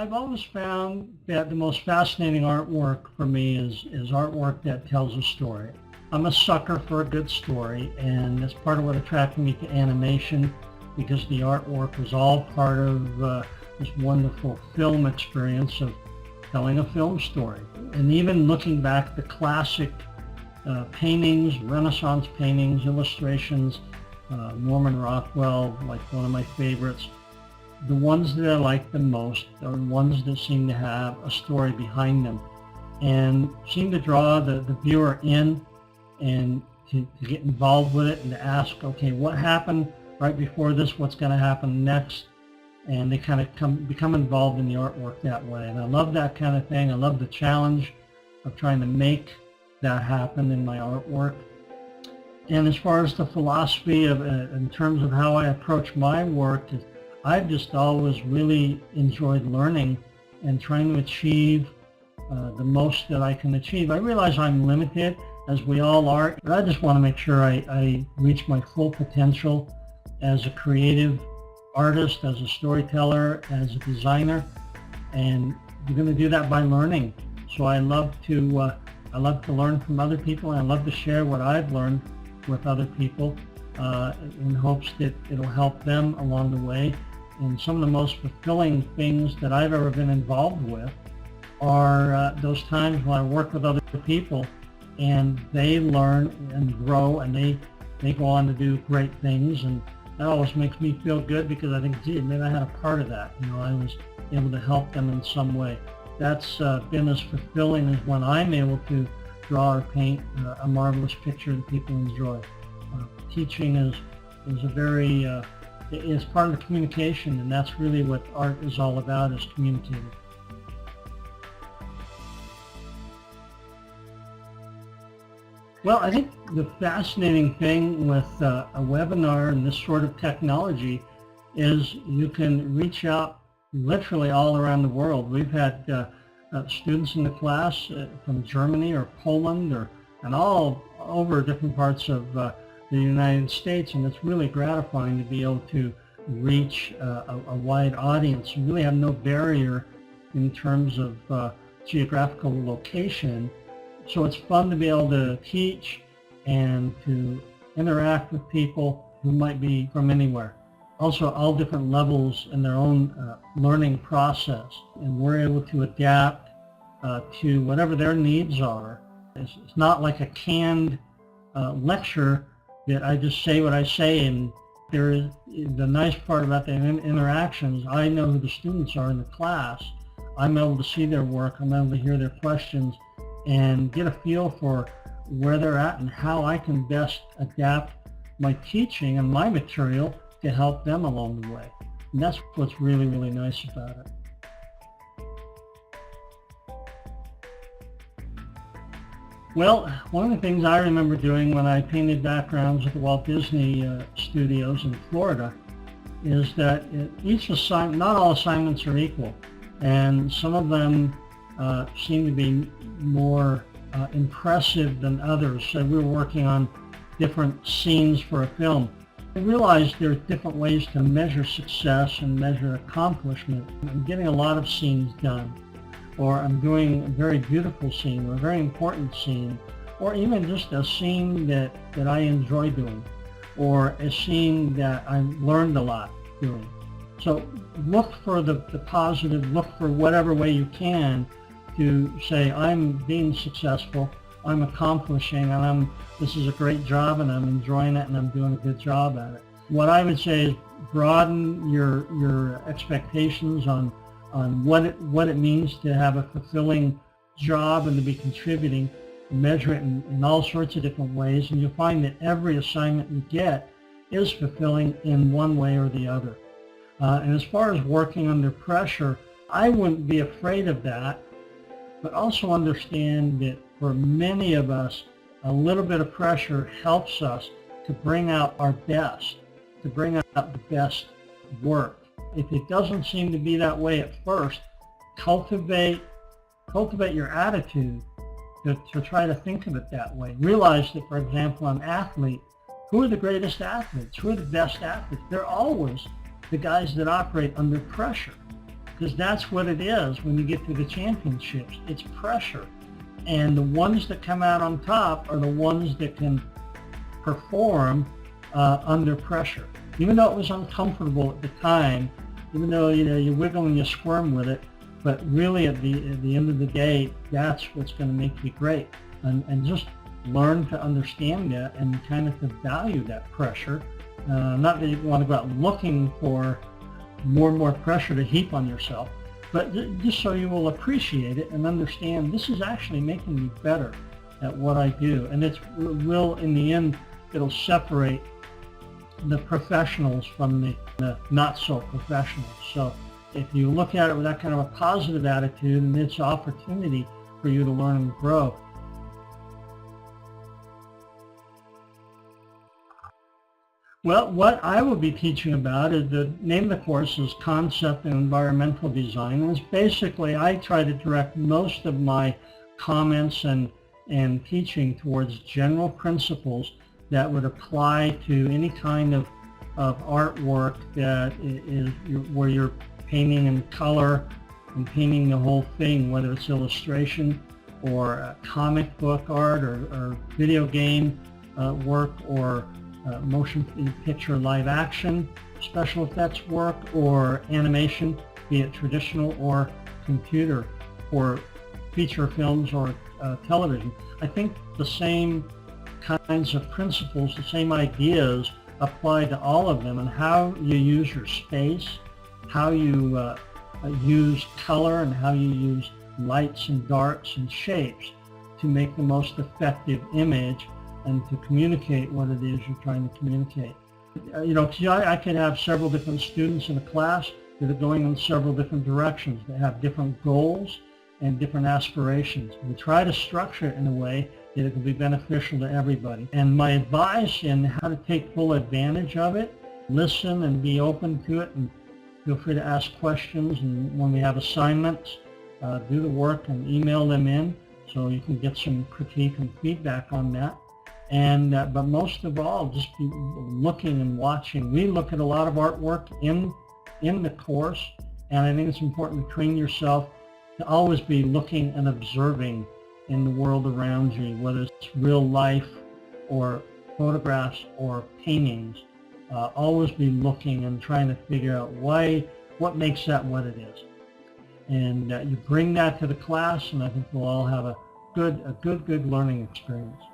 I've always found that the most fascinating artwork for me is artwork that tells a story. I'm a sucker for a good story, and that's part of what attracted me to animation, because the artwork was all part of this wonderful film experience of telling a film story. And even looking back at the classic paintings, Renaissance paintings, illustrations, Norman Rockwell, like one of my favorites, the ones that I like the most are ones that seem to have a story behind them and seem to draw the viewer in and to get involved with it and to ask, okay, what happened right before this, what's going to happen next? And they kind of become involved in the artwork that way. And I love that kind of thing. I love the challenge of trying to make that happen in my artwork. And as far as the philosophy of, in terms of how I approach my work, I've just always really enjoyed learning and trying to achieve the most that I can achieve. I realize I'm limited, as we all are, but I just want to make sure I reach my full potential as a creative artist, as a storyteller, as a designer, and we're going to do that by learning. So I love to learn from other people, and I love to share what I've learned with other people in hopes that it'll help them along the way. And some of the most fulfilling things that I've ever been involved with are those times when I work with other people and they learn and grow and they go on to do great things, and that always makes me feel good because I think, gee, maybe I had a part of that. You know, I was able to help them in some way. That's been as fulfilling as when I'm able to draw or paint a marvelous picture that people enjoy. Teaching is a very is part of the communication, and that's really what art is all about, is communicating. Well, I think the fascinating thing with a webinar and this sort of technology is you can reach out literally all around the world. We've had students in the class from Germany or Poland and all over different parts of the United States, and it's really gratifying to be able to reach a wide audience. You really have no barrier in terms of geographical location, so it's fun to be able to teach and to interact with people who might be from anywhere. Also, all different levels in their own learning process, and we're able to adapt to whatever their needs are. It's not like a canned lecture that I just say what I say, and there is the nice part about the interactions. I know who the students are in the class. I'm able to see their work. I'm able to hear their questions and get a feel for where they're at and how I can best adapt my teaching and my material to help them along the way. And that's what's really, really nice about it. Well, one of the things I remember doing when I painted backgrounds at the Walt Disney Studios in Florida is that each assignment, not all assignments are equal, and some of them seem to be more impressive than others. So we were working on different scenes for a film. I realized there are different ways to measure success and measure accomplishment. I'm getting a lot of scenes done, or I'm doing a very beautiful scene or a very important scene, or even just a scene that I enjoy doing, or a scene that I learned a lot doing. So look for the positive, look for whatever way you can to say, I'm being successful, I'm accomplishing, and this is a great job and I'm enjoying it and I'm doing a good job at it. What I would say is broaden your expectations on what it means to have a fulfilling job and to be contributing, measure it in all sorts of different ways, and you'll find that every assignment you get is fulfilling in one way or the other. And as far as working under pressure, I wouldn't be afraid of that, but also understand that for many of us, a little bit of pressure helps us to bring out our best, to bring out the best work. If it doesn't seem to be that way at first, cultivate your attitude to try to think of it that way. Realize that, for example, an athlete, who are the greatest athletes? Who are the best athletes? They're always the guys that operate under pressure, because that's what it is when you get to the championships. It's pressure. And the ones that come out on top are the ones that can perform under pressure. Even though it was uncomfortable at the time, even though you wiggle and you squirm with it, but really at the end of the day, that's what's going to make you great. And just learn to understand that and kind of to value that pressure. Not that you want to go out looking for more and more pressure to heap on yourself, but just so you will appreciate it and understand this is actually making me better at what I do. And it will, in the end, it'll separate the professionals from the not so professionals. So if you look at it with that kind of a positive attitude, and it's an opportunity for you to learn and grow. Well, what I will be teaching about is, the name of the course is Concept and Environmental Design. And it's basically, I try to direct most of my comments and teaching towards general principles that would apply to any kind of artwork that is where you're painting in color and painting the whole thing, whether it's illustration or comic book art or video game work or motion picture live action special effects work or animation, be it traditional or computer or feature films or television. I think the same kinds of principles, the same ideas apply to all of them, and how you use your space, how you use color, and how you use lights and darks and shapes to make the most effective image and to communicate what it is you're trying to communicate. I could have several different students in a class that are going in several different directions, that have different goals and different aspirations. We try to structure it in a way that it will be beneficial to everybody. And my advice in how to take full advantage of it, listen and be open to it, and feel free to ask questions. And when we have assignments, do the work and email them in so you can get some critique and feedback on that. And but most of all, just be looking and watching. We look at a lot of artwork in the course, and I think it's important to train yourself to always be looking and observing in the world around you, whether it's real life or photographs or paintings. Always be looking and trying to figure out what makes that what it is. And you bring that to the class, and I think we'll all have a good learning experience.